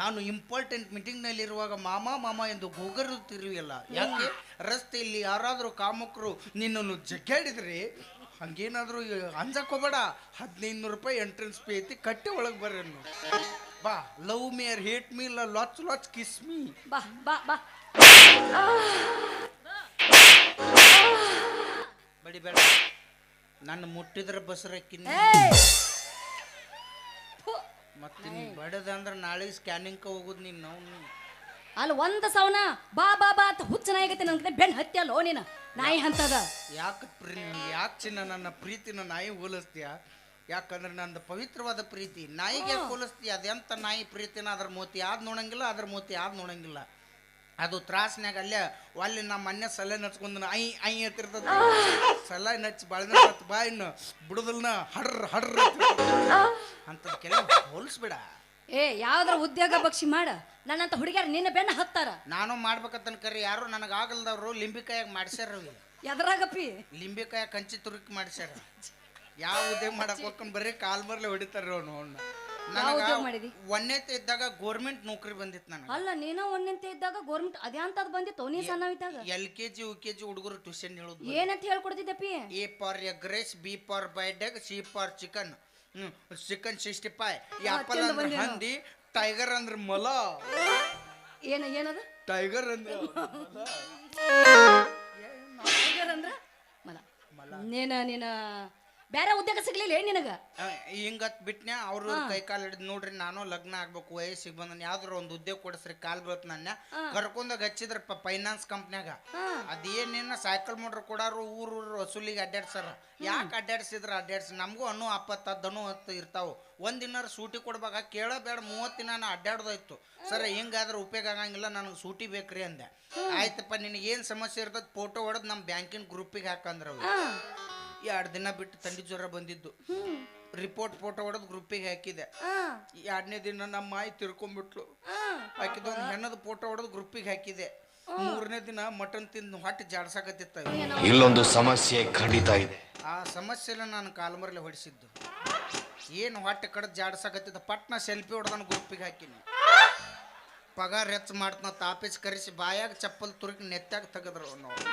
ನಾನು ಇಂಪಾರ್ಟೆಂಟ್ ಮೀಟಿಂಗ್ನಲ್ಲಿರುವಾಗ ಮಾಮ ಮಾಮ ಎಂದು ಕೂಗರುತ್ತಿರುವಿಯಲ್ಲ, ಯಾಕೆ? ರಸ್ತೆಯಲ್ಲಿ ಯಾರಾದರೂ ಕಾಮಕರು ನಿನ್ನನ್ನು ಜಗ್ಗಾಡಿದ್ರೆ ಹಂಗೇನಾದರೂ ಅಂಜಕೋಬೇಡ, 1500 ರೂಪಾಯಿ ಎಂಟ್ರೆನ್ಸ್ ಪೇ ಐತಿ, ಕಟ್ಟಿ ಒಳಗೆ ಬರ್ರಿ. ಬಾ, love me or hate me, latch latch kiss me. ಬಾ ಬಾ ಬಾ. ಬಡಿಬೇಡ, ನನ್ನ ಮುಟ್ಟಿದ್ರೆ ಬಸರಕ್ಕಿನ. ಮತ್ತೆ ನೀನು ಬಡದ ಅಂದ್ರೆ ನಾಳೆ ಸ್ಕ್ಯಾನಿಂಗ್ ಹೋಗುದು ನೀನು. ನಾವು ಅಲ್ಲಿ ಒಂದು ಸವನ ಬಾ ಬಾ ಬಾ ಅಂತ ಹುಚ್ಚನಾಗತ್ತೆ ನನ್ಗೆ ಬೆನ್ ಹತ್ತಿ ಅಲ್ಲೋ ನೀನು ನಾಯಿ ಅಂತದ. ಯಾಕೆ ಚಿನ್ನ ನನ್ನ ಪ್ರೀತಿನ ನಾಯಿ ಹೋಲಿಸ್ತೀಯ? ಯಾಕಂದ್ರೆ ನಂದು ಪವಿತ್ರವಾದ ಪ್ರೀತಿ ನಾಯಿಗೆ ಹೋಲಿಸ್ತೀಯ. ಅದೆಂತ ನಾಯಿ ಪ್ರೀತಿನ? ಅದ್ರ ಮೂತಿ ಯಾವ್ದು ನೋಡಂಗಿಲ್ಲ, ಅದ್ರ ಮೂತಿ ಯಾವ್ದು ನೋಡಂಗಿಲ್ಲ. ಅದು ತ್ರಾಸ್ನ್ಯಾಗ ಅಲ್ಲೇ ಅಲ್ಲಿ ನಮ್ಮ ಮನೆ ಸಲ ನಚ್ಕೊಂಡು ಐ ಐ ಎತ್ತಿರ್ತದ. ಸಲ ನಚ್ಚಿ ಬಾಳ ಬಾ ಇನ್ನು ಬಿಡುದಲ್ನ ಹಡ್ರ ಹಡ್ರ ಅಂತದಕ್ಕೆಲ್ಲ ಹೋಲಿಸ್ಬೇಡ. ಯಾವ್ದ್ರ ಉದ್ಯೋಗ ಬಕ್ಷಿ ಮಾಡ. ನನ್ನಂತ ಹುಡುಗಿಯರು ನಿನ್ನ ಬೆನ್ನ ಹತ್ತಾರ. ನಾನು ಮಾಡ್ಬೇಕಂತ ಕರಿ ಯಾರು ನನಗಾಗಲ್ದವ್ರು ಲಿಂಬಿಕಾಯಾಗ ಮಾಡ್ಸ್ಯಾರ. ಎದ್ರಾಗಪ್ಪಿ ಲಿಂಬಿಕಾಯ ಕಂಚಿ ತುರುಕಿ ಮಾಡ್ಸ್ಯಾರ. ಯಾವ ಉದ್ಯೋಗ ಮಾಡಕ್ ಹೋಗ್ಕೊಂಡು ಬರೀ ಕಾಲ್ ಮರ್ಲೆ ಹೊಡಿತಾರ ಅವನು. ಒಂದೇತೆ ಇದ್ದಾಗ ಗೋರ್ಮೆಂಟ್ ನೌಕರಿ ಬಂದಿತ್ತು ನನಗೆ. ಅಲ್ಲ ನೀನ ಒಂದೇತೆ ಇದ್ದಾಗ ಗೋರ್ಮೆಂಟ್ ಅದ್ಯಾಂತದ್ ಬಂದಿತ್ತು ನೀ ಸಣ್ಣ ಇದ್ದಾಗ? LKG UKG ಹುಡುಗರು ಟ್ಯೂಷನ್ ಹೇಳುದು. ಏನಂತ ಹೇಳ್ಕೊಡ್ತಿದ್ದಪ್ಪಿ? A for egg rice, B for boiled egg, C for chicken, chicken 65, apple ಅಂದ್ರೆ ಹಂದಿ, ಟೈಗರ್ ಅಂದ್ರೆ ಮೊಲ. ಏನದ ಟೈಗರ್ ಅಂದ್ರೆ ಟೈಗರ್ ಅಂದ್ರ ಮಲ. ನೀನ ಬೇರೆ ಉದ್ಯೋಗ ಸಿಗ್ಲಿಲ್ಲ ನಿನಗ? ಹಿಂಗತ್ ಬಿಟ್ನ್ಯಾ. ಅವ್ರು ಕೈ ಕಾಲು ಹಿಡಿದು ನೋಡ್ರಿ ನಾನು ಲಗ್ನ ಆಗ್ಬೇಕು, ವಯಸ್ಸಿಗೆ ಬಂದ ಯಾವ್ದಾರ ಒಂದು ಉದ್ಯೋಗ ಕೊಡಿಸ್ರಿ, ಕಾಲ್ ಬೀಳತ್ ನನ್ನ ಕರ್ಕೊಂಡಾಗ ಹಚ್ಚಿದ್ರ ಫೈನಾನ್ಸ್ ಕಂಪ್ನ್ಯಾಗ. ಅದೇನೇನ ಸೈಕಲ್ ಮೋಟ್ರ್ ಕೊಡಾರು ಊರು ವಸೂಲಿಗೆ ಅಡ್ಡಾಡ್ಸಾರ. ಯಾಕೆ ಅಡ್ಡಾಡ್ಸಿದ್ರ ಅಡ್ಡಾಡ್ಸಿ, ನಮಗೂ ಅನ್ನು 10 ಇರ್ತಾವ. ಒಂದಿನ ಸೂಟಿ ಕೊಡ್ಬೇಕಾ ಕೇಳಬೇಡ. 30 ದಿನ ಅಡ್ಡಾಡ್ದೋಯ್ತು. ಸರ್ ಹಿಂಗಾದ್ರೆ ಉಪಯೋಗ ಆಗಂಗಿಲ್ಲ, ನನಗೆ ಸೂಟಿ ಬೇಕ್ರಿ ಅಂದೆ. ಆಯ್ತಪ್ಪ ನಿನಗೇನು ಸಮಸ್ಯೆ ಇರ್ತದ ಫೋಟೋ ಹೊಡೆದು ನಮ್ಮ ಬ್ಯಾಂಕಿನ ಗ್ರೂಪಿಗೆ ಹಾಕಂದ್ರ 2 ದಿನ ಬಿಟ್ಟು ತಂಡಿ ಜ್ವರ ಬಂದಿದ್ದು. ರಿಪೋರ್ಟ್ ಫೋಟೋ ಹೊಡೆದು ಗ್ರೂಪಿಗೆ ಹಾಕಿದೆ. 2ನೇ ದಿನ ನಮ್ಮ ಮಾಯಿ ತಿರ್ಕೊಂಡ್ಬಿಟ್ಲು. ಹಾಕಿದ ಒಂದು ಹೆಣ್ಣದ ಫೋಟೋ ಹೊಡೆದು ಗ್ರೂಪಿಗೆ ಹಾಕಿದೆ. 3ನೇ ದಿನ ಮಟನ್ ತಿಂದು ಹೊಟ್ಟೆ ಜಾಡ್ಸಾಕತ್ತಿತ್ತ. ಇಲ್ಲೊಂದು ಸಮಸ್ಯೆ ಖಂಡಿತ ಇದೆ. ಆ ಸಮಸ್ಯೆನ ನಾನು ಕಾಲ್ಮರ್ಲೆ ಹೊಡಿಸಿದ್ದು. ಏನು ಹೊಟ್ಟೆ ಕಡೆ ಜಾಡ್ಸಾಕತ್ತಿದ್ದ ಪಟ್ನ ಸೆಲ್ಫಿ ಹೊಡೆದನ ಗ್ರೂಪಿಗೆ ಹಾಕಿನಿ. ಪಗಾರ ಹೆಚ್ಚು ಮಾಡ್ತಾನ ತಾಪೀಸ್ ಕರೆಸಿ ಬಾಯಾಗ ಚಪ್ಪಲ್ ತುರುಕಿ ನೆತ್ತಾಗ ತೆಗದ್ರು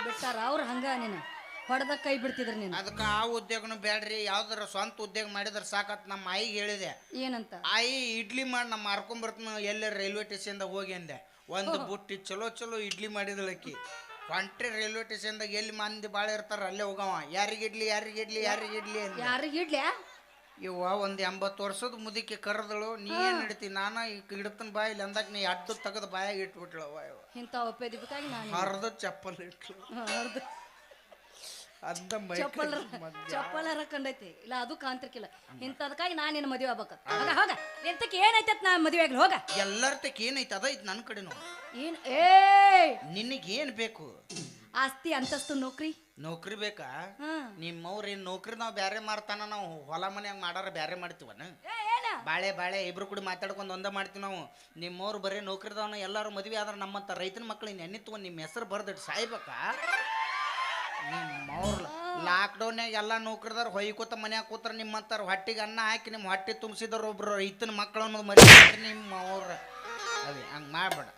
ಬಿಟ್ಟಾರ ಅವ್ರು. ಹಂಗ ನೀನು ಹೊಡೆದ ಕೈ ಬಿಡ್ತಿದ್ರ ನೀನು. ಅದಕ್ಕೆ ಆ ಉದ್ಯೋಗನು ಬೇಡ್ರಿ, ಯಾವ್ದಾರ ಸ್ವಂತ ಉದ್ಯೋಗ ಮಾಡಿದ್ರೆ ಸಾಕತ್. ನಮ್ಮ ಆಯಿಗೆ ಹೇಳಿದೆ. ಏನಂತ? ಆಯಿ ಇಡ್ಲಿ ಮಾಡಿ ನಾ ಮಾರ್ಕೊಂಬರ್ತೀನಿ ಎಲ್ಲೇ ರೈಲ್ವೆ ಸ್ಟೇಷನ್ದಾಗ ಹೋಗಿ ಅಂದೆ. ಒಂದು ಬುಟ್ಟಿ ಚಲೋ ಇಡ್ಲಿ ಮಾಡಿದಳಕಿ. ಹೊಂಟ್ರಿ ರೈಲ್ವೆ ಸ್ಟೇಷನ್ದಾಗ ಎಲ್ಲಿ ಮಂದಿ ಭಾಳ ಇರ್ತಾರ ಅಲ್ಲೇ ಹೋಗವ. ಯಾರಿಗಿಡ್ಲಿ ಅಂತ. ಯಾರಿಗಿಡ್ಲಿ? ಇವ ಒಂದು 80 ವರ್ಷದ ಮುದುಕಿ ಕರೆದಳು. ನೀ ಏನ್ ಹಿಡಿತಿ? ನಾನ ಇಡತನ ಬಾಯಿಲಿ ಅಂದಾಗ ನೀ ಅಡ್ಡು ತೆಗೆದು ಬಾಯಾಗ ಇಟ್ಬಿಟ್ಳವ. ಇಂಥ ಒಪ್ಪೇದಿಬೇಕಾಗಿ ನಾನು ಹರಿದು ಚಪ್ಪಲ್ ಇಟ್ಲು. ಚಪ್ಪಲ್ ಕಂಡೈತಿ ಇಲ್ಲ, ಅದು ಕಾಂತಿರ್ಕಿಲ್ಲ. ಇಂಥದಕ್ಕಾಗಿ ನಾನು ನಿನ್ನ ಮದುವೆ ಆಗ್ಬೇಕು. ಹೋಗ ಎಂತಕ್ಕೆ ಏನೈತೆ ನಾ ಮದುವೆ ಆಗ್ಲಿ ಹೋಗ. ಎಲ್ಲರ್ತಕ್ಕೆ ಏನೈತೆ ಅದೈತಿ ನನ್ನ ಕಡೆನು. ಏನ್ ನಿನಗೇನ್ ಬೇಕು? ಆಸ್ತಿ ಅಂತಸ್ತು ನೌಕರಿ ಬೇಕಾ? ನಿಮ್ಮವ್ರ ಏನ್ ನೌಕರಿ ನಾವು ಬ್ಯಾರೆ ಮಾಡ್ತಾನ, ನಾವು ಹೊಲ ಮನ್ಯಾಗ ಮಾಡಾರ ಬ್ಯಾರೆ ಮಾಡ್ತೀವನ? ಬಾಳೆ ಇಬ್ರು ಕೂಡ ಮಾತಾಡ್ಕೊಂಡು ಒಂದ ಮಾಡ್ತೀವಿ ನಾವು. ನಿಮ್ಮವ್ರು ಬರೀ ನೌಕರಿದವನ ಎಲ್ಲಾರು ಮದ್ವೆ ಆದ್ರೆ ನಮ್ಮಂತ ರೈತನ ಮಕ್ಳಿಗೆ ಎಣ್ಣೆ ತಗೊಂಡು ನಿಮ್ಮ ಹೆಸರು ಬರ್ದಿಟ್ಟು ಸಾಯ್ಬೇಕಾ? ನಿಮ್ಮವ್ರ ಲಾಕ್ಡೌನ್ಯಾಗ ಎಲ್ಲ ನೌಕರಿದಾರ ಹೊಯ್ಕೋತ ಮನ್ಯಾಗ ಕೂತ್ರ ನಿಮ್ಮಂತಾರ ಹೊಟ್ಟಿಗೆ ಅನ್ನ ಹಾಕಿ ನಿಮ್ಮ ಹೊಟ್ಟೆ ತುಂಬಿಸಿದವ್ರು ಒಬ್ರು ರೈತನ ಮಕ್ಕಳು ಅನ್ನೋದು ಮರಿ ನಿಮ್ಮವ್ರ. ಅವೇ ಹಂಗೆ ಮಾಡ್ಬೇಡ.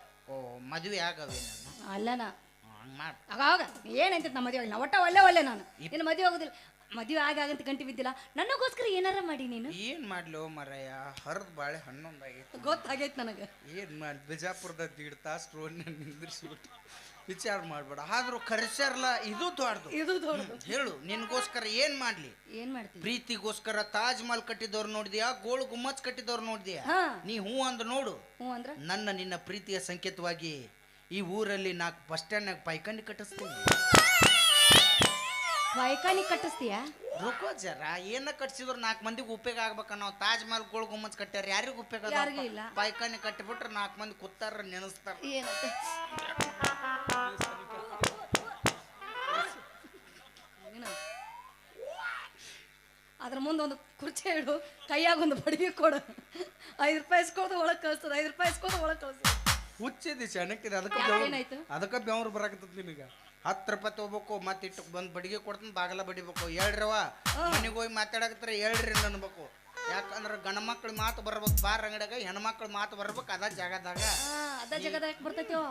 ಮದುವೆ ಆಗವೆ ನಾನು ಅಲ್ಲನ ಹಂಗೆ ಮಾಡ. ಆಗ ಏನಂತ ನಮ್ಮ ಮದುವೆ ನಾ ಒಳ್ಳೆ ನಾನು ನಿನ್ನ ಮದುವೆ ಆಗೋದಿಲ್ಲ. ಮದುವೆ ಆಗಂತ ಗಂಟಿ ಬಿದ್ದಿಲ್ಲ. ನನಗೋಸ್ಕರ ಏನಾರ ಮಾಡಿ ನೀನು. ಏನ್ ಮಾಡ್ಲಿ ಮರಯ್ಯ, ಹರಿದ ಬಾಳೆ ಹಣ್ಣೊಂದಾಗೈತಿ. ಗೊತ್ತಾಗೈತಿ ನನಗೆ. ಏನ್ ಮಾಡಿ ಬಿಜಾಪುರದ 1.5 ತಾಸು ರೋಡ್ನ ನಿಂದಿರ್ಸ್ಬಿಟ್ಟು ವಿಚಾರ ಮಾಡ್ಬೇಡ. ಆದ್ರೂ ಕರೆಸ್ಯಾರಲ್ಲ ಇದು ದೊಡ್ಡದು. ಹೇಳು ನಿನ್ಗೋಸ್ಕರ ಏನ್ ಮಾಡ್ಲಿ? ಏನ್ ಮಾಡ್ತೀನಿ? ಪ್ರೀತಿಗೋಸ್ಕರ ತಾಜ್ ಮಹಲ್ ಕಟ್ಟಿದವ್ರು ನೋಡಿದ್ಯಾ? ಗೋಲ್ ಗುಮ್ಮಚ್ ಕಟ್ಟಿದವ್ರು ನೋಡಿದ್ಯಾ? ನೀ ಹೂ ಅಂದ್ ನೋಡು. ನಿನ್ನ ಪ್ರೀತಿಯ ಸಂಕೇತವಾಗಿ ಈ ಊರಲ್ಲಿ 4 ಬಸ್ ಸ್ಟ್ಯಾಂಡ್ನಾಗ ಪೈಖಾನಿ ಕಟ್ಟಿಸ್ತೀನಿ. ಪೈಖಾನಿ ಕಟ್ಟಿಸ್ತೀಯಾ? ರುಕೋ ಜರ. ಏನ ಕಟ್ಸಿದ್ರು 4 ಮಂದಿಗೆ ಉಪಯೋಗ ಆಗ್ಬೇಕ. ನಾವು ತಾಜ್ ಮಹಲ್ ಗೋಲ್ ಗುಮ್ಮಚ್ ಕಟ್ಟ್ಯಾರ, ಯಾರಿಗೂ ಉಪಯೋಗ ಇಲ್ಲ. ಪೈಖಾನಿ ಕಟ್ಟಿಬಿಟ್ರೆ 4 ಮಂದಿ ಕೂತಾರ ನೆನೆಸ್ತಾರ. ಅದ್ರ ಮುಂದೆ ಒಂದು ಕುರ್ಚಿ ಇಡು, ಕೈಯಾಗ ಒಂದು ಬಡಿಗೆ ಕೊಡು. 5 ರೂಪಾಯಿ ಇಸ್ಕೋದು ಒಳಗೆ ಕಳಿಸ್ತದ, 5 ರೂಪಾಯಿ ಇಸ್ಕೋದು ಒಳಗೆ ಕಳಿಸ್ತದ. ಹುಚ್ಚಿದಿ ಚೆನ್ನಕ್ಕಿದೆ. ಅದಕ್ಕೆ ಬೆವ್ರು ಬರಾಕತ್ತದ ನಿನಗ. 10 ರೂಪಾಯಿ ತಗೋಬೇಕು, ಮತ್ತೆ ಇಟ್ಟು ಬಂದು ಬಡಿಗೆ ಕೊಡ್ತಾನೆ, ಬಾಗಲ ಬಡಿಬೇಕು. ಹೇಳ್ರವ ಮನೆಗೆ ಹೋಗಿ ಮಾತಾಡಕತ್ರ ಹೇಳ್ರಿ ಅನ್ಬೇಕು. ಯಾಕಂದ್ರ ಗಂಡ ಮಕ್ಳ ಮಾತು ಬರ್ಬೇಕು ಬಾರ್ ಅಂಗಡಿಯಾಗ ಹೆಣ್ಮಕ್ಳ ಮಾತು ಬರ್ಬೇಕು ಅದ ಜಾಗದಾಗ ಅದ ಜಗದಾಗ ಬರ್ತೈತೋ.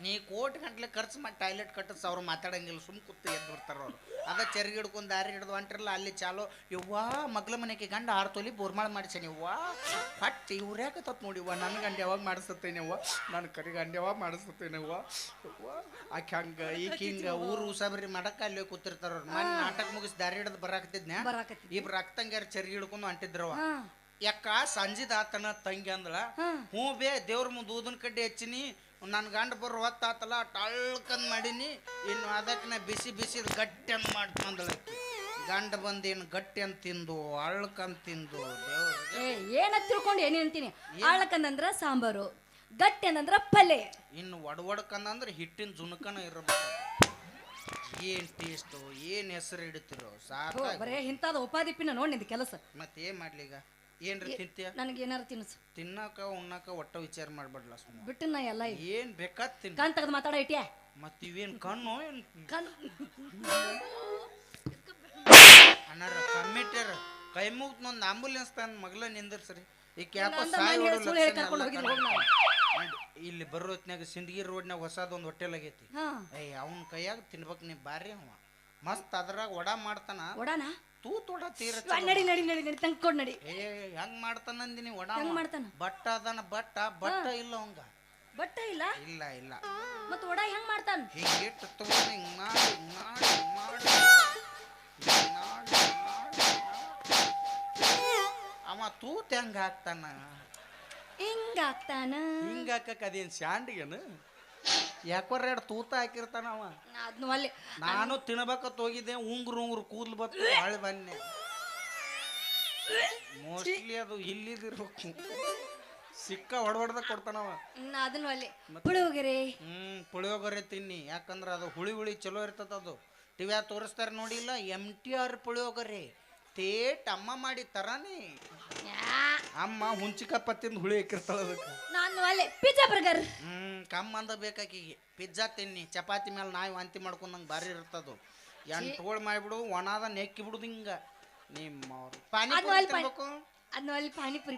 ನೀ ಕೋಟಿ ಗಂಟ್ಲೆ ಖರ್ಚು ಮಾಡಿ ಟಾಯ್ಲೆಟ್ ಕಟ್ಟಿಸ್ ಅವ್ರು ಮಾತಾಡಂಗಿಲ್ಲ ಸುಮ್ ಕೂತು ಎದ್ದು ಬರ್ತಾರ ಅವ್ರು. ಅದ ಚರಿಗೆ ಹಿಡ್ಕೊಂಡು ದಾರಿ ಹಿಡ್ದು ಹೊಂಟಿರಲ್ಲ ಅಲ್ಲಿ ಚಾಲೋ ಯವ್ವಾ ಮಗ್ಲ ಮನೆಗೆ ಗಂಡ 6 ತೊಲಿ ಬೋರ್ಮಾಳ ಮಾಡಿಸೇನಿ ಯವ್ವ ಫಟ್ ಇವ್ರು ಯಾಕತ್ತ ನೋಡಿವ್ವ ನನ್ನ ಗಂಡ ಯಾವಾಗ ಮಾಡಿಸ್ತೇನೆ ಅವ್ವ ನನ್ನ ಕರಿ ಗಂಡ ಯಾವಾಗ ಮಾಡಿಸ್ತೇನೆ ಅವ್ವ ಆಕೆ ಹಂಗ ಈಗ ಹಿಂಗ ಊರು ಉಸಾಬರಿ ಮಾಡಕ್ಕ ಅಲ್ಲಿ ಕೂತಿರ್ತಾರ ಅವ್ರು. ಮನೆ ನಾಟಕ ಮುಗಿಸಿ ದಾರಿ ಹಿಡ್ದು ಬರಾಕತ್ತಿದ್ನ ಇಬ್ರು ಅಕ್ಕಂಗ್ಯಾರ ಚರಿಗೆ ಹಿಡ್ಕೊಂಡು ಹೊಂಟಿದ್ರವ. ಯಾಕ ಸಂಜಿದ ಆತನ ತಂಗಿ ಅಂದಳ ಹ್ಞೂ ಬೇ ದೇವ್ರ ಮುಂದೆ ಊದನ್ ಕಡ್ಡಿ ಹಚ್ಚಿನಿ ನನ್ನ ಗಂಡ ಬರೋ ಹೊತ್ತಾತಲ್ಲ ಟಳ್ಕಂದ್ ಮಾಡೀನಿ ಇನ್ನು ಅದಕ್ಕೆ ನಾ ಬಿಸಿ ಬಿಸಿದ ಗಟ್ಟಿ ಅಂತ ಮಾಡ್ಕೊಂಡಳಕ್ಕಿ. ಗಂಡ ಬಂದೇನು ಗಟ್ಟಿ ಅಂತ ತಿಂದು ಅಳ್ಕಂತ ತಿಂದು ಏನ ತಿಳ್ಕೊಂಡು ಏನೇ ಅಂತೀನಿ. ಅಳ್ಕಂದಂದ್ರ ಸಾಂಬಾರು, ಗಟ್ಟಿ ಅಂದ್ರ ಪಲ್ಯ, ಇನ್ನು ಒಡವಡ್ಕಂದ್ರೆ ಹಿಟ್ಟಿನ ಜುಣಕನ ಇರಬೇಕು. ಏನ್ ಟೇಸ್ಟು ಏನ್ ಹೆಸರು ಹಿಡಿತಿರೋ ಸಾಕು. ಬರೇ ಇಂಥದ್ದು ಉಪಾಧಿಪಿನ ನೋಡಿ ನಿಂದ ಕೆಲಸ. ಮತ್ತೆ ಏನ್ ಮಾಡ್ಲಿ ಈಗ ಏನ್ರಿ ತಿಂತೀಯ? ನನಗೆ ಏನಾರು ತಿನ್ಸು. ತಿನ್ನಕ ಉಣ್ಣಕ ಒಟ್ಟ ವಿಚಾರ ಮಾಡ್ಬಾರ್ಲ ಸುಮ್ಮನೆ ಬಿಟ್ಟು ನಾ ಎಲ್ಲ ಏನ್ ಬೇಕಾದ್ ತಿನ್. ಕಣ್ ತೆಗೆದು ಮಾತಾಡ ಇಟ್ಯಾ. ಮತ್ ಇವೇನ್ ಕಣ್ಣು ಏನ್ ಕಣ್ ಅಣ್ಣಾರ ಕಮ್ಮಿಟ್ಯಾರ ಕೈ ಮುಗ್ದು ಒಂದು ಆಂಬುಲೆನ್ಸ್ ತಂದು ಮಗ್ಲ ನಿಂದಿರ್ಸ್ರಿ. ಈಗ ಯಾಕೋ ನಂದ ಸಾಯಿ ಮನೆ ಹೊಡೋ ಸುಳ್ಳು ಹೇಳಿ ಕರ್ಕೊಂಡು ಹೋಗಿದ್ದು ಹೋಗ್ ನಾವು. ಇಲ್ಲಿ ಬರೋ ಹೊತ್ನ್ಯಾಗ ಸಿಂದಗಿ ರೋಡ್ನಾಗ ಹೊಸದೊಂದು ಹೋಟೆಲ್ ಆಗೈತಿ. ಏಯ್ ಅವನ ಕೈಯಾಗ ತಿನ್ಬೇಕು ನೀ ಬಾರಿ ಅವ ಮಸ್ತ್ ಅದ್ರಾಗ ವಡಾ ಮಾಡ್ತಾನ. ವಡಾನಾ ತೂತ್ ವಡ ತೀರ ನಡಿ ನಡಿ ನಡಿ ನಡಿ ತಂದ್ಕೊಡ್ ನಡಿ. ಏ ಹೆಂಗ್ ಮಾಡ್ತಾನಂದಿನಿ ವಡಾ ಹೆಂಗ್ ಮಾಡ್ತಾನ? ಬಟ್ಟ ಅದಾನ ಬಟ್ಟ ಇಲ್ಲ ಅವಂಗ ಬಟ್ಟ ಇಲ್ಲ ಇಲ್ಲ ಇಲ್ಲ ಮತ್ ವಡಾ ಹೆಂಗ್ ಮಾಡ್ತಾನ? ಹಿಂಗೆ ಇಟ್ಟು ತಗೊಂಡು ಹಿಂಗ್ ಮಾಡಿ ಮಾಡಿ ಮಾಡಿ ಅವ ತೂತ್ ಹೆಂಗ ಹಾಕ್ತಾನ ಹಿಂಗ ಹಾಕ್ತಾನ. ಹಿಂಗ ಹಾಕಕ್ ಅದೇನ್ ಶಾಂಡಿಗೇನು ಯಾಕೋರ ಎರಡು ತೂತ ಹಾಕಿರ್ತಾನ ಅವ. ಅದ್ನು ಅಲ್ಲಿ ನಾನು ತಿನ್ಬೇಕತ್ ಹೋಗಿದ್ದೆ ಉಂಗ್ರು ಕೂದ್ಲು ಬತ್ತು ಬಾಳೆ ಬನ್ನೆ ಮೋಸ್ಟ್ಲಿ ಅದು ಇಲ್ಲಿದಿರ್ಬೇಕು. ಸಿಕ್ಕ ಹೊಡ್ದ ಕೊಡ್ತಾನವ. ಅದನ್ನು ಅಲ್ಲಿ ಪುಳಿಯೋಗರೆ ಪುಳಿಯೋಗರೆ ತಿನ್ನಿ ಯಾಕಂದ್ರ ಅದು ಹುಳಿ ಚಲೋ ಇರ್ತದ. ಅದು ಟಿವ್ಯಾ ತೋರಿಸ್ತಾರ ನೋಡಿಲ್ಲ MTR ಪುಳಿಯೋಗರೆ ತೇಟ್ ಅಮ್ಮ ಮಾಡಿ ತರಾನೇ. ಅಮ್ಮ ಹುಂಚಿಕಪ್ಪ ತಿಂದು ಹುಳಿ ಹಾಕಿರ್ತಾಳ ಅದಕ್ಕೆ. ನಾನು ಅಲ್ಲಿ ಪಿಜ್ಜಾ ಬರ್ಗರ್ ಕಮ್ಮ ಅಂದ ಬೇಕಾಕಿಗೆ ಪಿಜ್ಜಾ ತಿನ್ನಿ ಚಪಾತಿ ಮೇಲೆ ನಾಯಿ ವಾಂತಿ ಮಾಡ್ಕೊಂಡಂಗೆ ಬಾರಿ ಇರ್ತದು. ಎಂಟೋಳ್ ಮಾಡಿಬಿಡು ಒಣದ ನೆಕ್ಕಿ ಬಿಡುದು ಹಿಂಗ. ನಿಮ್ಮ ಪಾನಿಪುರಿ ತಿನ್ಬೇಕು. ಅದನ್ನ ಅಲ್ಲಿ ಪಾನಿಪುರಿ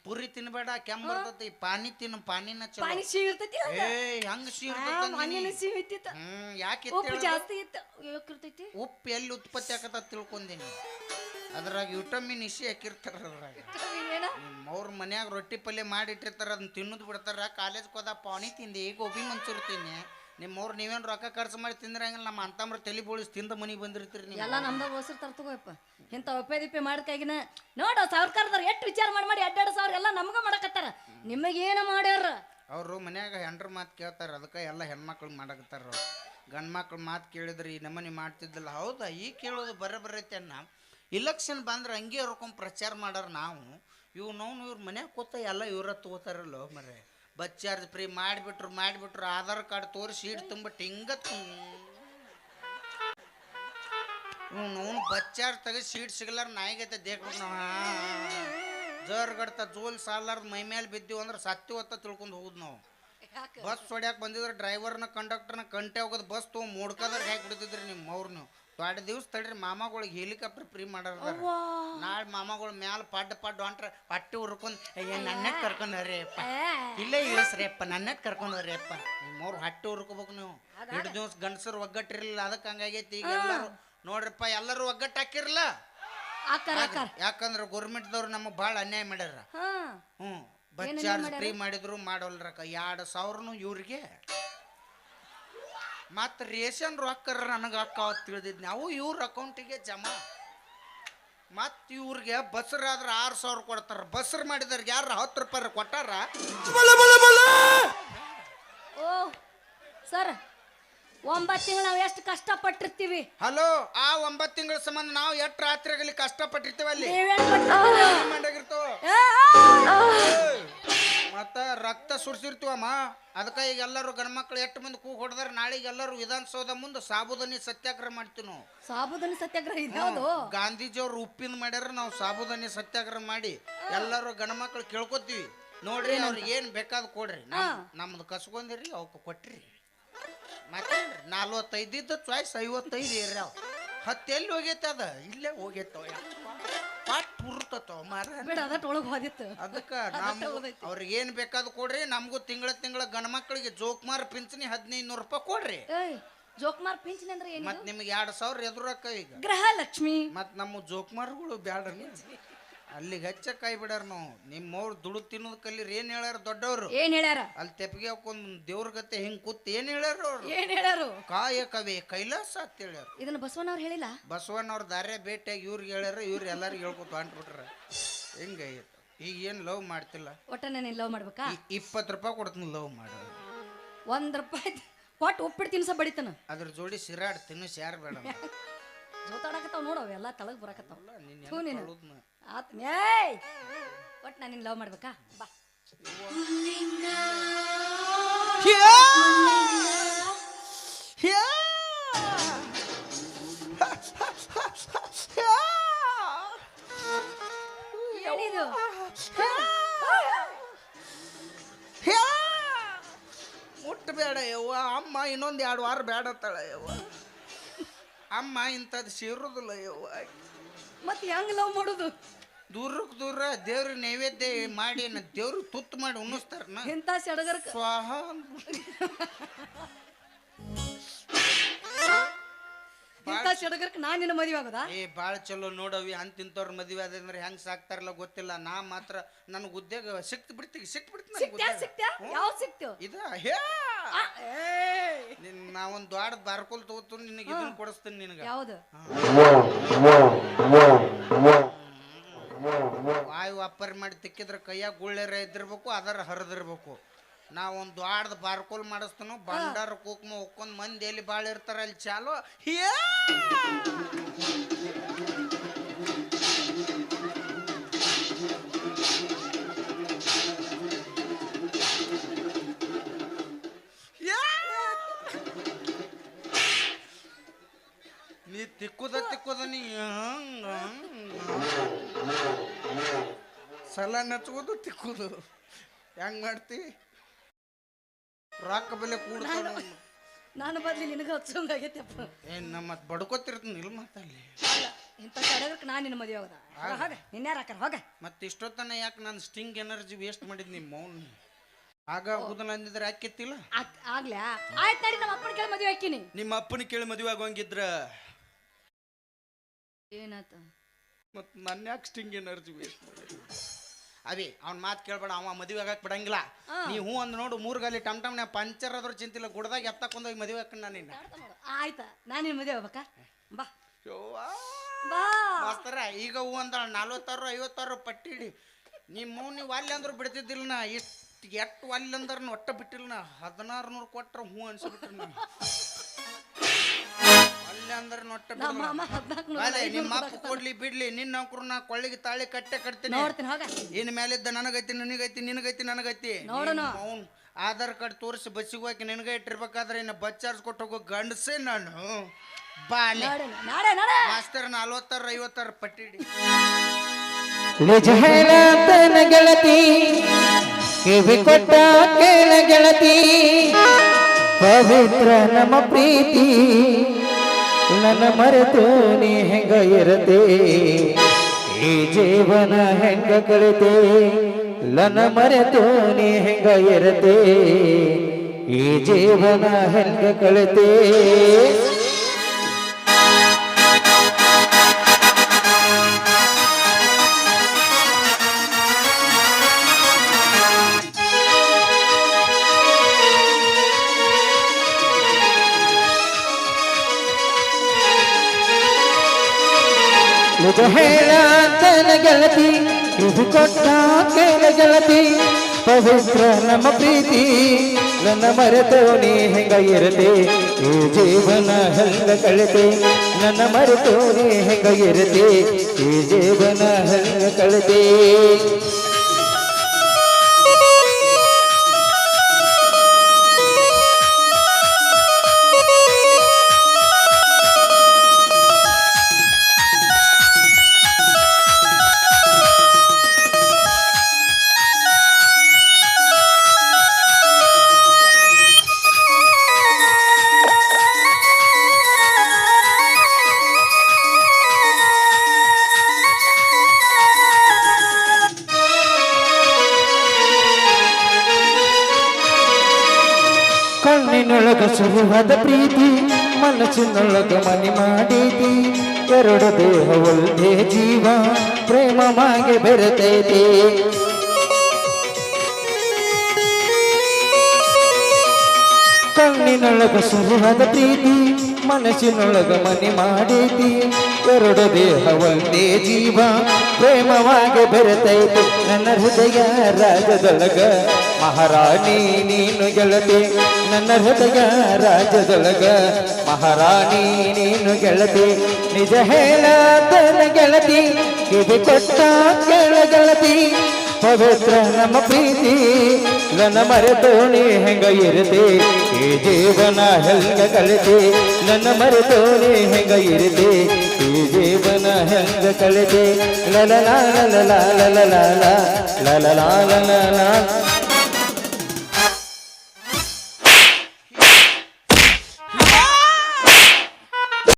ಪುರಿ ತಿನ್ಬೇಡ ಕೆಮ್ಮ ಬರ್ತೈತಿ. ಪಾನಿ ತಿನ್ನು ಪಾನಿನ ಚಲೋ. ಪಾನಿ ಸಿಹಿ ಇರ್ತೈತಿ. ಏ ಹಂಗ ಸಿಹಿ ಇರ್ತಿತ್ತ. ಯಾಕೆ ಉಪ್ಪು ಜಾಸ್ತಿ ಇತ್ತು. ಇರ್ತೈತಿ ಉಪ್ಪು ಎಲ್ಲಿ ಉತ್ಪತ್ತಿ ಆಗತ್ತ ತಿಳ್ಕೊಂದಿನಿ. ಅದ್ರಾಗ ವಿಟಮಿನ್ ಇಸಿ ಹಾಕಿರ್ತಾರ. ಅದ್ರಾಗ ಅವ್ರ ಮನ್ಯಾಗ ರೊಟ್ಟಿ ಪಲ್ಯ ಮಾಡಿಟ್ಟಿರ್ತಾರ ಅದನ್ನ ತಿನ್ನೋದು ಬಿಡ್ತಾರ. ಕಾಲೇಜ್ಗೆ ಹೋದ ಪಾನಿ ತಿಂದೆ ಗೋಬಿ ಮಂಚೂರಿ ತಿನ್ನಿ. ನಿಮ್ಮವ್ರು ನೀವೇನು ರೊಕ್ಕ ಖರ್ಚು ಮಾಡಿ ತಿಂದ್ರಂಗಿಲ್ಲ. ನಮ್ಮ ಅಂತಮ್ರ ತಲೆ ಬೋಳಿಸಿ ತಿಂದ ಮನೆಗೆ ಬಂದಿರ್ತೀರಿ ನೀವು. ಎಲ್ಲ ನಮ್ದಾಗ ಹೋಸ್ರು ತರ್ತಗೋಯಪ್ಪ ಇಂಥ ಒಪ್ಪೆ ದಿಪ್ಪೆ ಮಾಡ್ಕಾಗಿನ ನೋಡು ಸರ್ಕಾರದವ್ರು ಎಷ್ಟು ವಿಚಾರ ಮಾಡಿ 2,000 ಎಲ್ಲ ನಮ್ಗ ಮಾಡಕತ್ತಾರ. ನಿಮಗೇನ ಮಾಡ್ಯಾರ ಅವರು ಮನ್ಯಾಗ ಹೆಂಡ್ರ ಮಾತು ಕೇಳ್ತಾರ. ಅದಕ್ಕೆ ಎಲ್ಲ ಹೆಣ್ಮಕ್ಳು ಮಾಡಕತ್ತಾರ. ಅವ್ರು ಗಂಡು ಮಕ್ಳು ಮಾತು ಕೇಳಿದ್ರೆ ಈ ನಮ್ಮನೆ ಮಾಡ್ತಿದ್ದಿಲ್ಲ. ಹೌದಾ ಈ ಕೇಳೋದು ಬರಬರೈತೆ ಅನ್ನ. ಇಲೆಕ್ಷನ್ ಬಂದ್ರೆ ಹಂಗೆ ಹೊರ್ಕೊಂಡು ಪ್ರಚಾರ ಮಾಡಾರ. ನಾವು ಇವ್ರ ಮನ್ಯಾಗ ಕೂತ ಎಲ್ಲ ಇವ್ರ ತಗೋತಾರಲ್ಲೋ ಮರೆ. ಬಸ್ ಚಾರ್ಜ್ ಫ್ರೀ ಮಾಡಿಬಿಟ್ರು ಆಧಾರ್ ಕಾರ್ಡ್ ತೋರಿಸಿ ಸೀಟ್ ತುಂಬಿಟ್ಟು ಹಿಂಗತ್ ಇವನು ಬಸ್ ಚಾರ್ಜ್ ತೆಗೆದು ಸೀಟ್ ಸಿಗಲಾರ ನಾಯಿಗೈತೆ ದೇಕ್ಬಿಟ್ಟು ನಾವು ಜರ್ಗಡ್ತ ಜೋಲ್ ಸಾಲಾರ್ದು ಮೈ ಮೇಲೆ ಬಿದ್ದೀವಿ ಅಂದ್ರೆ ಸತ್ತಿ ಹೊತ್ತ ತಿಳ್ಕೊಂಡು ಹೋಗುದು. ನಾವು ಬಸ್ ಹೊಡ್ಯಾಕೆ ಬಂದಿದ್ರೆ ಡ್ರೈವರ್ನ ಕಂಡಕ್ಟರ್ನ ಕಂಟೆ ಹೋಗೋದು ಬಸ್ ತೊಗೊಂಡು ಮೂಡ್ಕದ್ರೆ ಹಾಕಿ ಬಿಡ್ತಿದ್ರಿ ನಿಮ್ಮ ಅವ್ರು. ನೀವು 2 ದಿವ್ಸ ತಡ್ರಿ ಮಾಮಗಳಿಗೆ ಹೆಲಿಕಾಪ್ಟರ್ ಫ್ರೀ ಮಾಡಾರ. ನಾಳೆ ಮಾಮಗಳು ಮ್ಯಾಲ ಪಡ್ಡು ಹೊಂಟ್ರ ಪಟ್ಟಿ ಹುರ್ಕೊಂಡು ನನ್ನ ಕರ್ಕೊಂಡ್ರಿ ಅಪ್ಪ ಇಲ್ಲೇ ಇಳಿಸ್ರಿ ಅಪ್ಪ ನನ್ನ ಕರ್ಕೊಂಡ್ರಿ ಅಪ್ಪ. ನಿಮ್ಮವ್ರು ಹಟ್ಟಿ ಹುರ್ಕೋಬೇಕು. ನೀವು 2 ದಿವ್ಸ ಗಂಡಸರು ಒಗ್ಗಟ್ಟಿರಲಿಲ್ಲ ಅದಕ್ಕೆ ಹಂಗಾಗೈತಿ. ಈಗ ಎಲ್ಲರೂ ನೋಡ್ರಿಪ್ಪ ಎಲ್ಲರೂ ಒಗ್ಗಟ್ಟು ಹಾಕಿರಲ್ಲ. ಯಾಕಂದ್ರೆ ಗೌರ್ಮೆಂಟ್ದವ್ರು ನಮಗೆ ಭಾಳ ಅನ್ಯಾಯ ಮಾಡ್ಯಾರ. ಬಸ್ ಚಾರ್ಜ್ ಫ್ರೀ ಮಾಡಿದ್ರು ಮಾಡೋಲ್ರಕ್ಕ 2,000 ಇವ್ರಿಗೆ. ಮತ್ತು ರೇಷನ್ ರೊಕ್ಕ ನನಗೆ ಅಕ್ಕ ತಿಳಿದಿದ್ನಿ ಅವು ಇವ್ರ ಅಕೌಂಟಿಗೆ ಜಮಾ. ಮತ್ತು ಇವ್ರಿಗೆ ಬಸ್ರಾದ್ರೆ 6,000 ಕೊಡ್ತಾರ. ಬಸ್ರು ಮಾಡಿದವ್ರಿಗೆ ಯಾರು 10 ರೂಪಾಯಿ ಕೊಟ್ಟಾರ. ಓ ಸರ್ 9 ತಿಂಗಳು ನಾವು ಎಷ್ಟು ಕಷ್ಟಪಟ್ಟಿರ್ತೀವಿ. ಹಲೋ ಆ 9 ತಿಂಗಳ ಸಂಬಂಧ ನಾವು ಎಷ್ಟು ರಾತ್ರಿಯಾಗಲಿ ಕಷ್ಟಪಟ್ಟಿರ್ತೀವಿ. ಅಲ್ಲಿ ಮತ್ತ ರಕ್ತ ಸುರಿಸಿರ್ತೀವಮ್ಮ. ಅದಕ್ಕೆ ಈಗ ಎಲ್ಲರೂ ಗಂಡ್ಮಕ್ಳು 8 ಮಂದಿ ಕೂಗ್ ಹೊಡೆದಾರ. ನಾಳೆಗೆ ಎಲ್ಲರೂ ವಿಧಾನಸೌಧ ಮುಂದೆ ಸಾಬುದಾನಿ ಸತ್ಯಾಗ್ರಹ ಮಾಡ್ತೀವಿ ನಾವು. ಸಾಬುದಾನಿ ಸತ್ಯಾಗ್ರಹ ಇದ್ಯಾವುದು? ಗಾಂಧೀಜಿಯವ್ರು ಉಪ್ಪಿನ ಮಾಡ್ಯಾರ. ನಾವು ಸಾಬುದಾನಿ ಸತ್ಯಾಗ್ರಹ ಮಾಡಿ ಎಲ್ಲರೂ ಗಂಡ್ಮಕ್ಳು ಕೇಳ್ಕೊತೀವಿ. ನೋಡ್ರಿ ಅವ್ರಿಗೆ ಏನು ಬೇಕಾದ್ ಕೊಡ್ರಿ. ನಮ್ದು ಕಸ್ಕೊಂಡಿರಿ ಅವಕ್ಕೆ ಕೊಟ್ರಿ. ಮತ್ತೆ 45 ಇದ್ದ ಚಾಯ್ಸ್ 55 ಏರ್ಯಾವ. 10 ಎಲ್ಲಿ ಹೋಗೈತೆ ಅದ ಇಲ್ಲೇ ಹೋಗೈತವ. ಪಟ್ ಕೂರ್ತವ ಮಾರ ಬೇಡ ಅದಟ್ ಒಳಗ್ ಹೋದಿತ್ತು ಅದಕ್ಕ ಅವ್ರಿಗೆ ಏನ್ ಬೇಕಾದ್ ಕೊಡ್ರಿ, ನಮಗೂ ತಿಂಗಳ ಗಂಡ ಮಕ್ಕಳಿಗೆ ಜೋಕ್ಮಾರ್ ಪಿಂಚಣಿ 1500 ರೂಪಾಯಿ ಕೊಡ್ರಿ. ಜೋಕ್ಮಾರ್ ಪಿಂಚಣಿ ಅಂದ್ರೆ ಏನು? ಮತ್ ನಿಮ್ಗೆ 2000 ಎದುರಕ್ಕ ಈಗ ಗೃಹಲಕ್ಷ್ಮಿ. ಮತ್ ನಮ್ಮ ಜೋಕ್ಮಾರ್ಗಳು ಬ್ಯಾಡ ಅಲ್ಲಿಗೆ ಹಚ್ಚ ಕೈ ಬಿಡಾರ. ನಾವು ನಿಮ್ಮವ್ರು ದುಡ್ಡು ತಿನ್ನೋದ್ ಕಲೀರಿ. ಏನ್ ಹೇಳ್ಯಾರ ದೊಡ್ಡವ್ರು? ಏನ್ ಹೇಳ್ಯಾರ? ಅಲ್ಲಿ ತೆಪ್ಪಿಗೆ ಹಾಕೊಂಡ್ ದೇವ್ರ ಗತೆ ಹಿಂಗ್ ಕೂತ್ ಏನ್ ಹೇಳ್ಯಾರ ಅವ್ರು? ಏನ್ ಹೇಳ್ಯಾರು? ಕಾಯಕವೇ ಕೈಲಾಸ ಅಂತ ಹೇಳ್ಯಾರ. ಇದನ್ನ ಬಸವಣ್ಣವ್ರು ಹೇಳಿಲ್ಲ? ಬಸವಣ್ಣವ್ರ ದಾರ್ಯ ಭೇಟಿಯಾಗಿ ಇವ್ರಿಗೆ ಹೇಳ್ಯಾರ, ಇವ್ರು ಎಲ್ಲಾರಿಗೂ ಹೇಳ್ಕೊತ ಹೊಂಟ್ಬಿಟ್ರ. ಹಿಂಗ ಈಗ ಏನ್ ಲವ್ ಮಾಡ್ತಿಲ್ಲ? ಒಟ್ಟನೆ ನೀನ್ ಲವ್ ಮಾಡ್ಬೇಕಾ? 20 ರೂಪಾಯಿ ಕೊಡ್ತೀನಿ ಲವ್ ಮಾಡ. 1 ರೂಪಾಯಿ ಕೊಟ್ಟು ಉಪ್ಪಿಟ್ಟು ತಿನ್ಸ ಬಡಿತಾನ. ಅದ್ರ ಜೋಡಿ ಸಿರಾಡ್ ತಿನ್ನಿಸ್ ಯಾರು ಬೇಡ. ಜೋತಾಡಕತ್ತಾವ ನೋಡವ ಎಲ್ಲ ತಳಗ್ ಬರಕತ್ತಾವ. ಆತ್ ಒಟ್ಟು ನಾನು ನಿನ್ ಲವ್ ಮಾಡ್ಬೇಕಾ? ಬಾ. ಏನಿದು? ಮುಟ್ಟ ಬೇಡ ಯವ್ವ. ಅಮ್ಮ ಇನ್ನೊಂದು 2 ವಾರ ಬೇಡ ಅತ್ತಾಳ ಯವ್ವ. ಅಮ್ಮ ಇಂಥದ್ದು ಸೇರೋದಿಲ್ಲ ಯವ್ವ. ಮತ್ತೆ ಹೆಂಗ್ ಲವ್ ಮಾಡೋದು? ದೂರಕ್ಕೆ ದೂರ ದೇವ್ರಿಗೆ ನೈವೇದ್ಯ ಮಾಡಿ ದೇವ್ರಿಗೆ ತುತ್ತು ಮಾಡಿ ಉಣಿಸ್ತಾರ. ಇಂಥ ಸಡಗರ ಸ್ವಾಹ ಇಂಥ ಸಡಗರಕ್ಕೆ ನಾನು ನಿನ್ನ ಮದುವೆ ಆಗೋದಾ? ಭಾಳ ಚಲೋ ನೋಡವಿ. ಅಂತಿಂತವ್ರ ಮದುವೆ ಆದ್ರೆ ಹೆಂಗ್ ಸಾಕ್ತಾರಲ್ಲ ಗೊತ್ತಿಲ್ಲ. ನಾ ಮಾತ್ರ ನನಗೆ ಉದ್ಯೋಗ ಸಿಕ್ಬಿಡ್ತೀನಿ. ಯಾವ ಸಿಕ್ತು? ಇದ ನಾವೊಂದು ದೊಡ್ಡ ಬಾರ್ಕೋಲ್ ತಗೋತು ನಿನಗೆ ಇದನ್ನ ಕೊಡಿಸ್ತೀನಿ ನಿನಗೆ. ಯಾವ್ದು? ವಾಯು ಅಪ್ಪರ್ ಮಾಡಿ ತಿಕ್ಕಿದ್ರೆ ಕೈಯಾಗ ಗುಳ್ಳೆರ ಇದ್ದಿರ್ಬೇಕು, ಅದರ ಹರಿದಿರ್ಬೇಕು. ನಾವೊಂದು ದೊಡ್ಡ ಬಾರ್ಕೋಲ್ ಮಾಡಿಸ್ತಾನು. ಬಂಡಾರ ಕುಕ್ಮ ಹೊಕ್ಕೊಂಡ್ ಮಂದಿ ಎಲ್ಲಿ ಬಾಳ ಇರ್ತಾರ ಅಲ್ಲಿ ಚಾಲೋ. ನೀ ತಿಕ್ಕುದ ನೀ ಸಲ ನಚ್ಕೋದು ತಿಕ್ಕುದು ಹೆಂಗ್ ಮಾಡ್ತಿ? ರೊಕ್ಕ ಬೆಲೆ ಕೂಡ್ತಾನ. ನಾನು ಬದ್ಲಿ ನಿನಗ ಹಚ್ಚಂಗಾಗೈತಪ್ಪ. ಏನ್ ನಮ್ಮ ಬಡ್ಕೋತಿರ್ತೀನಿ ಇಲ್ಲ ಮಾತಲ್ಲಿ. ಇಂಥ ಸಡಗರಕ್ಕೆ ನಾನು ನಿನ್ನ ಮದುವೆ ಆಗೋದ? ಹೋಗ ನಿನ್ಯಾರ ಹಾಕಾರ ಹೋಗ. ಮತ್ತೆ ಇಷ್ಟೊತ್ತನ ಯಾಕೆ ನಾನು ಸ್ಟಿಂಗ್ ಎನರ್ಜಿ ವೇಸ್ಟ್ ಮಾಡಿದ್ ನಿಮ್ಮ ಮೌನ್? ಆಗ ಆಗುದಲ್ಲ ಅಂದಿದ್ರೆ ಯಾಕೆತ್ತಿಲ್ಲ? ಆಗ್ಲಾ ಆಯ್ತು ನಡಿ, ನಮ್ಮ ಅಪ್ಪನ ಕೇಳಿ ಮದುವೆ ಹಾಕಿನಿ. ನಿಮ್ಮ ಅಪ್ಪನ ಕೇಳಿ ಮದುವೆ ಆಗೋಂಗಿದ್ರ ಏನಾತ? ಮತ್ ನನ್ನ ಯಾಕೆ ಸ್ಟಿಂಗ್ ಎನರ್ಜಿ ವೇಸ್ಟ್ ಮಾಡಿ? ಅವಿ ಅವ್ನ ಮಾತು ಕೇಳ್ಬೇಡ. ಅವ ಮದುವೆ ಆಗಕ್ ಬಿಡಂಗಿಲ್ಲ. ನೀ ಹೂ ಅಂದ್ ನೋಡು 3 ಗಾಲಿ ಟಮ್ಟಮ್ನ ಪಂಚರ್ ಆದ್ರೂ ಚಿಂತಿಲ್ಲ. ಗುಡ್ದಾಗ ಎತ್ತಕೊಂಡೋಗಿ ಮದುವೆ ಹಾಕಣ್ಣ ನಿನ್ನ. ಆಯ್ತಾ ನಾನು ನಿನ್ನ ಮದುವೆ ಆಗ್ಬೇಕಾ? ಬಾ ಬಾ ಮಾಸ್ತರ. ಈಗ ಹೂ ಅಂದ 40 50 ಪಟ್ಟಿ ಹಿಡಿ. ನಿಮ್ಮ ನೀವು ಅಲ್ಲಿ ಅಂದ್ರೂ ಬಿಡ್ತಿದ್ದಿಲ್ಲ. ನಾ ಎಷ್ಟು ಅಲ್ಲಿ ಅಂದ್ರ ಒಟ್ಟ ಬಿಟ್ಟಿಲ್ಲ. ನಾ 1600 ಕೊಟ್ರ ಹೂ ಅನ್ಸ್ಬಿಟ್ರಿ. ನಾನು ಅಲ್ಲಿ ಅಂದ್ರೆ ನೊಟ್ಟ ನಿಮ್ಮ ಅಪ್ಪ ಕೊಡ್ಲಿ ಬಿಡ್ಲಿ ನಿನ್ನ ನೌಕರು ನಾ ಕೊಳ್ಳಿಗೆ ತಾಳಿ ಕಟ್ಟೆ ಕಟ್ತೀನಿ. ಇನ್ ಮೇಲಿದ್ದ ನನಗೈತಿ ನಿನಗೈತಿ ನಿನಗೈತಿ ನನಗೈತಿ. ಅವ್ನು ಆಧಾರ್ ಕಾರ್ಡ್ ತೋರಿಸಿ ಬಸ್ಸಿಗೆ ಹೋಗಿ ನಿನಗೆ ಇಟ್ಟಿರ್ಬೇಕಾದ್ರೆ ಇನ್ನು ಬಸ್ ಚಾರ್ಜ್ ಕೊಟ್ಟು ಹೋಗೋ ಗಂಡಸೇ ನಾನು. ಬಾಲೆ ಮಾಸ್ತರ್ 40 50 ಪಟ್ಟಿ ಗೆಳತಿ ಕಿವಿ ಕೊಟ್ಟ ಕೇಳ ಗೆಳತಿ ಪವಿತ್ರ ನಮ್ಮ ಪ್ರೀತಿ ನನ್ನ ಮರೆತು ನೀ ಹೆಂಗ ಇರತೆ ಈ ಜೀವನ ಹೆಂಗ ಕಳಿತೆ ನನ್ನ ಮರೆತು ನೀ ಹೆಂಗ ಇರತೆ ಈ ಜೀವನ ಹೆಂಗ ಕಳಿತೆ ನಿಜ ಹೇಳತನ ಗೆಳತಿ ಇದು ಕೊಟ್ಟ ಕೇಳ ಗೆಳತಿ ಪವಿತ್ರ ನಮ್ಮ ಪ್ರೀತಿ ನನ್ನ ಮರೆತು ನೀ ಹೆಂಗ ಇರತೆ ಈ ಜೀವನ ಹೆಂಗ ಕಳಿತೆ ನನ್ನ ಮರೆತು ನೀ ಹೆಂಗ ಇರತೆ ಈ ಜೀವನ ಹೆಂಗ ಕಳಿತೆ ಕಣ್ಣಿನೊಳಗ ಸುರುವಾದ ಪ್ರೀತಿ ಮನಸ್ಸಿನೊಳಗ ಮನಿ ಮಾಡೈತಿ ಎರಡು ದೇಹ ಒಂದೇ ಜೀವ ಪ್ರೇಮ ಮಾಗೆ ಬೆರೆತೈತಿ ಕಣ್ಣಿನೊಳಗ ಸುರುವಾದ ಪ್ರೀತಿ ಮನಸ್ಸಿನೊಳಗ ಮನಿ ಮಾಡೈತಿ ಎರಡು ದೇಹ ಒಂದೇ ಜೀವ ಪ್ರೇಮವಾಗಿ ಬೆರೆತೈತಿ ನನ್ನ ಹೃದಯ ರಾಜದೊಳಗ ಮಹಾರಾಣಿ ನೀನು ಗೆಳತಿ ನನ್ನ ಹೃದಯ ರಾಜದೊಳಗ ಮಹಾರಾಣಿ ನೀನು ಗೆಳತಿ ನಿಜ ಹೇಳತನ ಗೆಳತಿ ಕಿವಿ ಕೊಟ್ಟ ಕೇಳ ಗೆಳತಿ ಪವಿತ್ರ ನಮ್ಮ ಪ್ರೀತಿ ನನ್ನ ಮರೆತೋಣಿ ಹೆಂಗ ಇರತೆ ಈ ಜೀವನ ಹೆಂಗ ಕಲಿತೆ ನನ್ನ ಮರೆತೋಣಿ ಹೆಂಗ ಇರತೆ ಈ ಜೀವನ ಹೆಂಗ ಕಲಿತೆ ಲಲ ಲಾಲ ಲಾಲ ಲಾಲ ಲಾಲ ಲಾಲ ಲಾಲ ಲಾಲ